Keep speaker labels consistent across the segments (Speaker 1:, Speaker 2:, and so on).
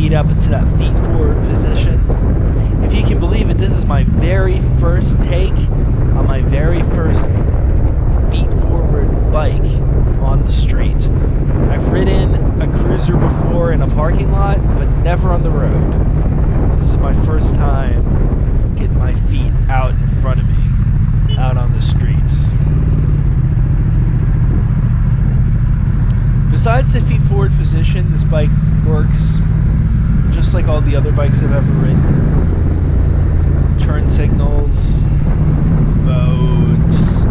Speaker 1: feet up into that feet forward position. If you can believe it, this is my very first take on my very first feet forward bike on the street. I've ridden a cruiser before in a parking lot, but never on the road. This is my first time getting my feet out in front of me, out on the streets. Besides the feet forward position, this bike works just like all the other bikes I've ever ridden. Turn signals, modes,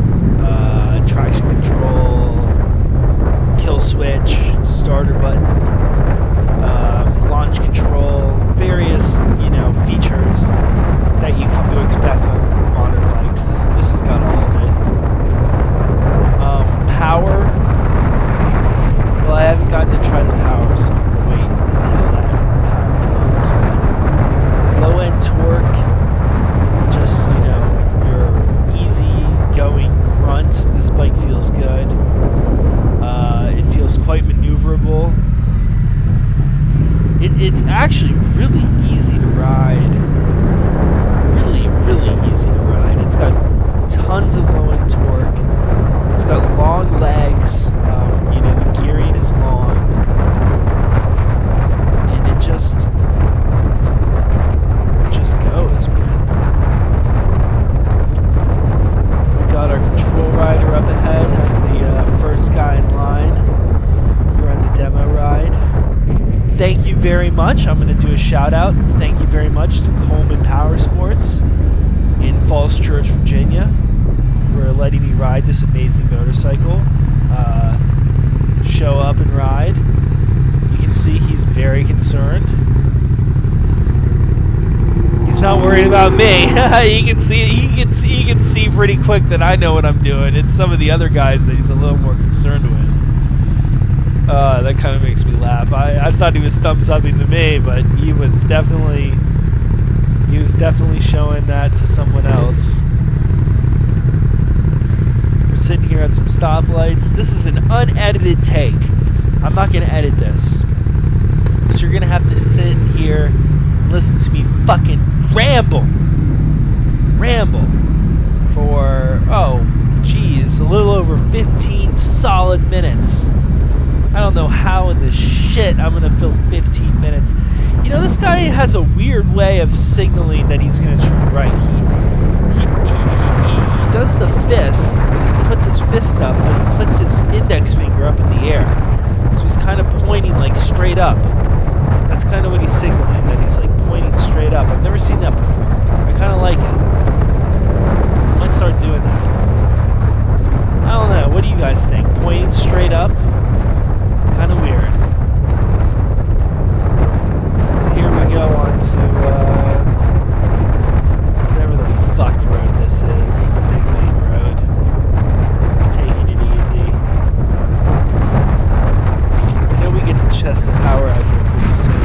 Speaker 1: traction control, kill switch, starter button, launch control, various, features that you come to expect on modern bikes. This has got all of it. Power. Well, I haven't gotten to try the power, so I'm gonna wait until that time comes. But low end torque, just your easy going grunt. This bike feels good. It feels quite maneuverable. It's actually really easy to ride. Really, really easy to ride. It's got tons of low end torque. It's got long legs. The gearing is long. And it just goes, man. We got our control rider up ahead. I'm the first guy in line. We're on the demo ride. Thank you very much. I'm going to do a shout out. Thank you very much to Coleman Power Sports in Falls Church, Virginia, for letting me ride this amazing motorcycle. Show up and ride. You can see he's very concerned. He's not worried about me. He can see pretty quick that I know what I'm doing. It's some of the other guys that he's a little more concerned with. That kind of makes me laugh. I thought he was thumbs upping to me, but he was definitely showing that to someone else. We're sitting here at some stoplights. This is an unedited take. I'm not going to edit this. So you're going to have to sit here and listen to me fucking ramble for, a little over 15 solid minutes. I don't know how in the shit I'm going to fill 15 minutes. This guy has a weird way of signaling that he's going to turn right. He does the fist. He puts his fist up, but he puts his index finger up in the air. So he's kind of pointing like straight up. That's kind of what he's signaling, that he's like pointing straight up. I've never seen that before. I kind of like it. Might start doing that. I don't know. What do you guys think? Pointing straight up? Kind of weird. So here we go on to whatever the fuck road this is. It's a big main road. Taking it easy. I know we get the chest of power out here pretty soon.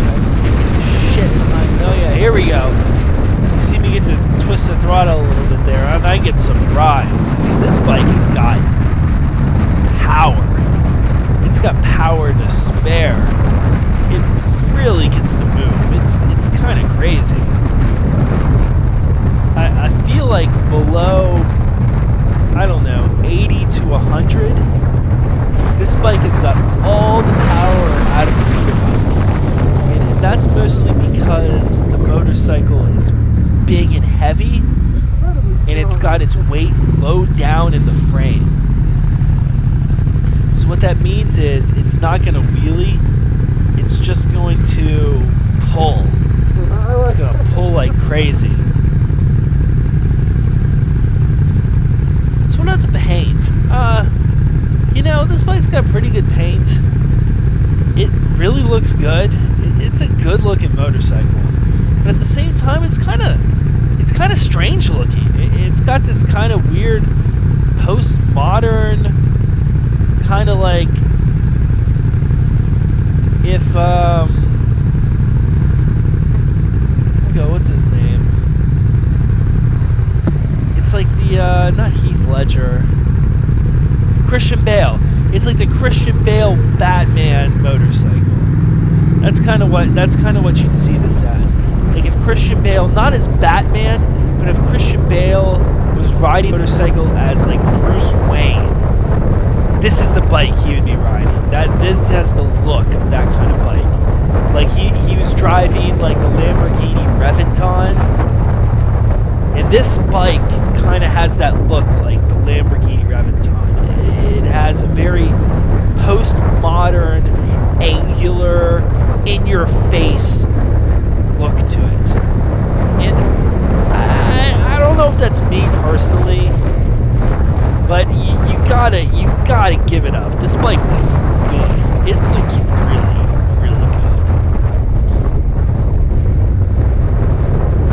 Speaker 1: That's taking shit behind me. Oh yeah, here we go. You see me get to twist the throttle a little bit there, and I get some rides. This bike has got power. It's got power to spare. It really gets the move. It's kind of crazy. I feel like below, 80 to 100, this bike has got all the power out of a beater bike. And that's mostly because the motorcycle is big and heavy, and it's got its weight low down in the frame. So what that means is it's not going to wheelie, it's just going to pull. It's going to pull like crazy. So what about the paint? This bike's got pretty good paint. It really looks good. It's a good looking motorcycle. But at the same time, it's kind of strange looking. It's got this kind of weird postmodern kind of like if what's his name? It's like the not Heath Ledger, Christian Bale. It's like the Christian Bale Batman motorcycle. That's kind of what you'd see this as. Like if Christian Bale, not as Batman, but if Christian Bale was riding a motorcycle as like Bruce Wayne, this is the bike he would be riding. This has the look of that kind of bike. Like he was driving like the Lamborghini Reventon, and this bike kind of has that look like the Lamborghini Reventon. It has a very postmodern, angular, in-your-face look to it. And I don't know if that's me personally, but you gotta give it up. This bike looks good. It looks really, really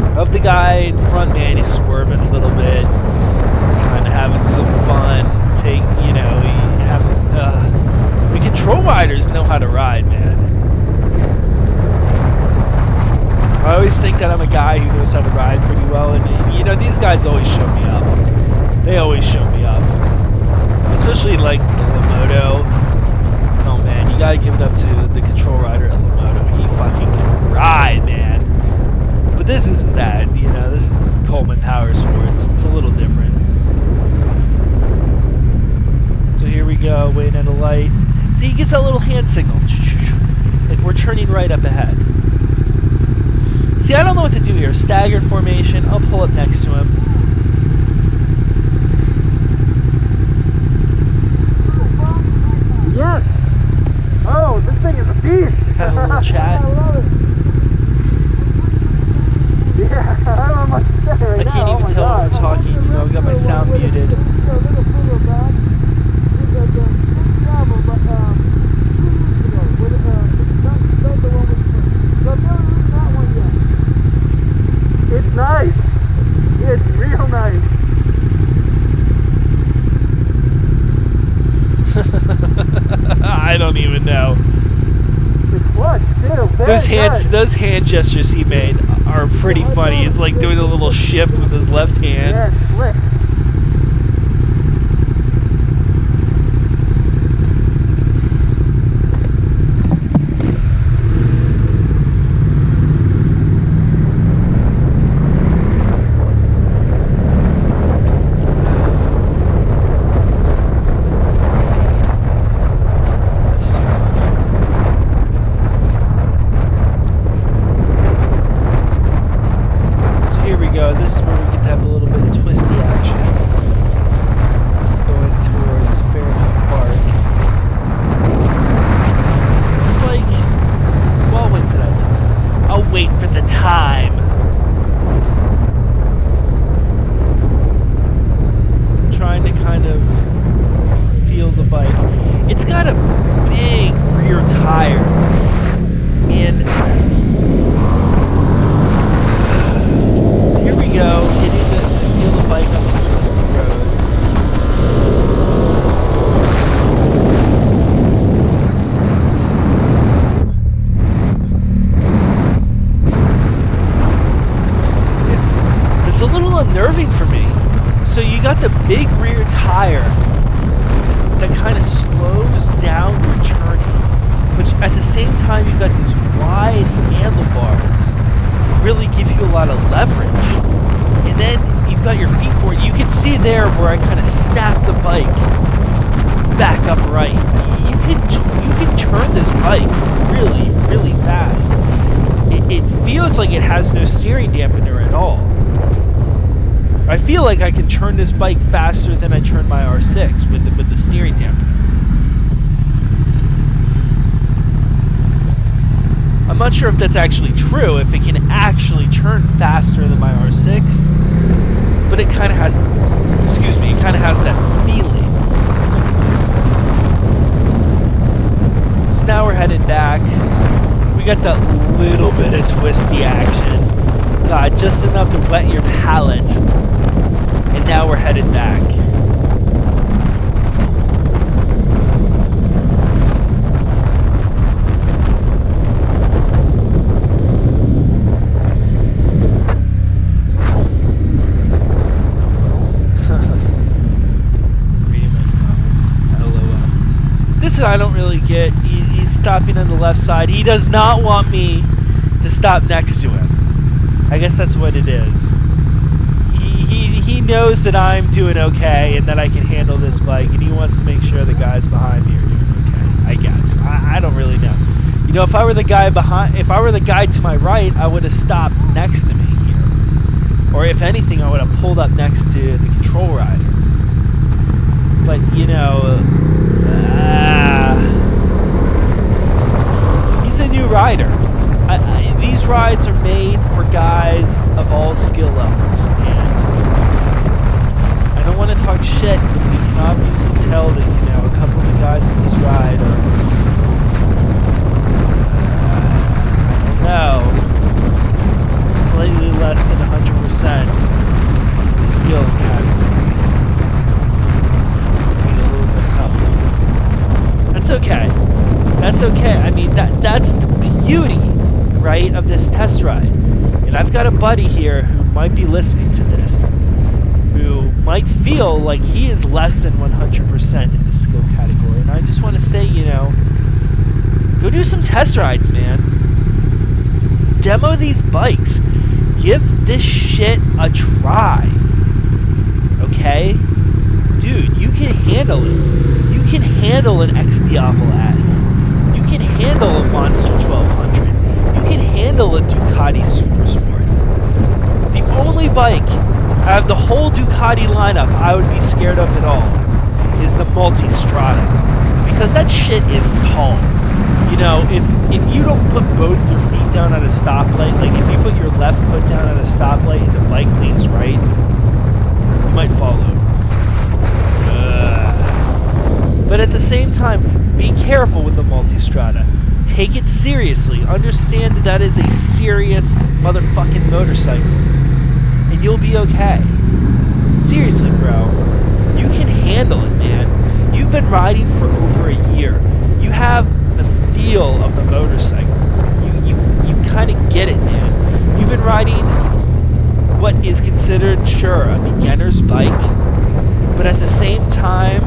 Speaker 1: good. Of the guy in front, man, he's swerving a little bit, kind of having some fun. The control riders know how to ride, man. I always think that I'm a guy who knows how to ride pretty well, and these guys always show me up. They always show me up, especially like the Lamoto. Oh man, you gotta give it up to the control rider at Lamoto. He fucking can ride, man. But this isn't that. This is Coleman Power Sports. It's a little different. So here we go, waiting at a light. See, he gets that little hand signal. Like we're turning right up ahead. See, I don't know what to do here. Staggered formation. I'll pull up next to him.
Speaker 2: Yes. Oh, this thing is a beast.
Speaker 1: Have a little chat.
Speaker 2: I love it. Yeah, I don't know much to say right
Speaker 1: I
Speaker 2: now.
Speaker 1: can't even tell if I'm talking. I've got my sound muted.
Speaker 2: It's nice. It's real nice.
Speaker 1: I don't even know.
Speaker 2: The clutch too.
Speaker 1: Those hand gestures he made are pretty funny. It's like doing a little shift with his left hand.
Speaker 2: Yeah, it's slick.
Speaker 1: This is where we get to have a little bit of twisty action going towards Fairview Park. It's like, well, I'll wait for that time. I'll wait for the time. I'm trying to kind of feel the bike. It's got a big rear tire, and here we go, getting to feel the bike on some twisty roads. It's a little unnerving for me. So you got the big rear tire that kind of slows down your turning, but at the same time you've got these wide handlebars that really give you a lot of leverage. And then you've got your feet for it. You can see there where I kind of snapped the bike back upright. You can turn this bike really, really fast. It feels like it has no steering dampener at all. I feel like I can turn this bike faster than I turn my R6 with the steering dampener. I'm not sure if that's actually true, if it can actually turn faster than my R6, but it kind of has, it kind of has that feeling. So now we're headed back. We got that little bit of twisty action. God, just enough to wet your palate. And now we're headed back. This I don't really get. He's stopping on the left side. He does not want me to stop next to him. I guess that's what it is. He knows that I'm doing okay and that I can handle this bike, and he wants to make sure the guys behind me are doing okay. I guess. I don't really know. You know, if I were the guy to my right, I would have stopped next to me here. Or if anything, I would have pulled up next to the control rider. But, you know, he's a new rider. These rides are made for guys of all skill levels, and I don't want to talk shit, but we can obviously tell that, you know, a couple of the guys in this ride are, I don't know, slightly less than 100% the skill category. Need a little bit of help. That's okay. That's okay. I mean, that's the beauty, right, of this test ride. And I've got a buddy here who might be listening to this, who might feel like he is less than 100% in the skill category. And I just want to say, you know, go do some test rides, man. Demo these bikes. Give this shit a try. Okay? Dude, you can handle it. You can handle an xDiavelS. You can handle a Monster 1200. You can handle a Ducati Super Sport. The only bike out of the whole Ducati lineup I would be scared of at all is the Multistrada, because that shit is tall. You know, if you don't put both your feet down at a stoplight, like if you put your left foot down at a stoplight and the bike leans right, you might fall over. But at the same time, be careful with the Multistrada. Take it seriously. Understand that is a serious motherfucking motorcycle. And you'll be okay. Seriously, bro. You can handle it, man. You've been riding for over a year. You have the feel of the motorcycle. You kind of get it, man. You've been riding what is considered, sure, a beginner's bike. But at the same time,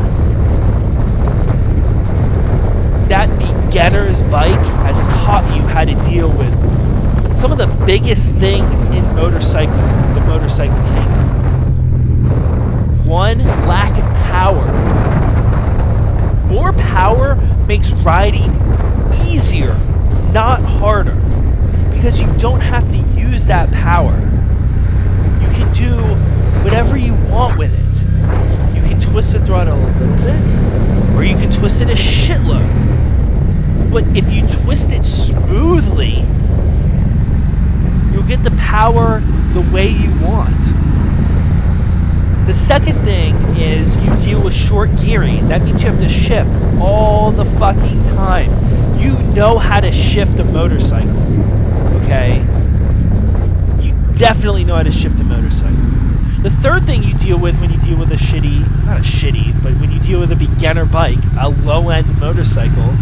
Speaker 1: that beginner's bike has taught you how to deal with some of the biggest things in the motorcycle kingdom. One, lack of power. More power makes riding easier, not harder, because you don't have to use that power. You can do whatever you want with it. You can twist the throttle a little bit, or you can twist it a shitload. But if you twist it smoothly, you'll get the power the way you want. The second thing is you deal with short gearing. That means you have to shift all the fucking time. You know how to shift a motorcycle, okay? You definitely know how to shift a motorcycle. The third thing you deal with when you deal with but when you deal with a beginner bike, a low-end motorcycle,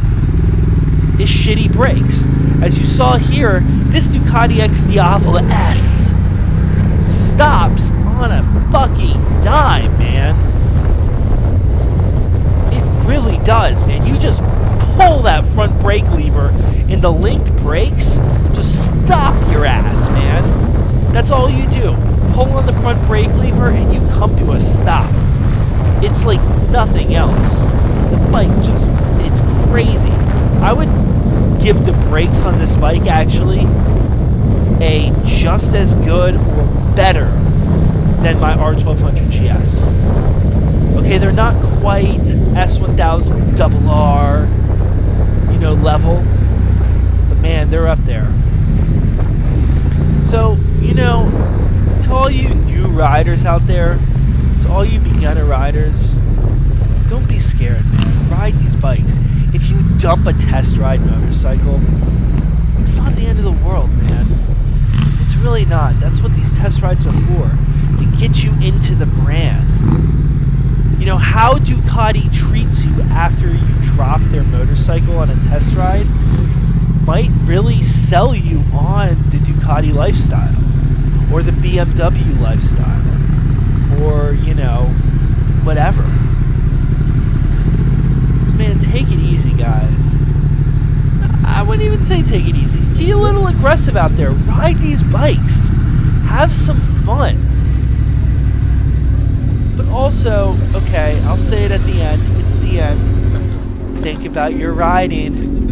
Speaker 1: is shitty brakes. As you saw here, this Ducati xDiavelS stops on a fucking dime, man. It really does, man. You just pull that front brake lever and the linked brakes just stop your ass, man. That's all you do. Pull on the front brake lever and you come to a stop. It's like nothing else. The bike just, it's crazy. I would give the brakes on this bike actually a just as good or better than my R1200 GS. Okay, they're not quite S1000RR, you know, level, but man, they're up there. So, you know, to all you new riders out there, to all you beginner riders, don't be scared, man. Ride these bikes. If you dump a test ride motorcycle, it's not the end of the world, man. It's really not. That's what these test rides are for, to get you into the brand. You know, how Ducati treats you after you drop their motorcycle on a test ride might really sell you on the Ducati lifestyle, or the BMW lifestyle, or, you know, whatever. So man, take it easy, guys. I wouldn't even say take it easy. Be a little aggressive out there. Ride these bikes. Have some fun. But also, okay, I'll say it at the end. It's the end. Think about your riding.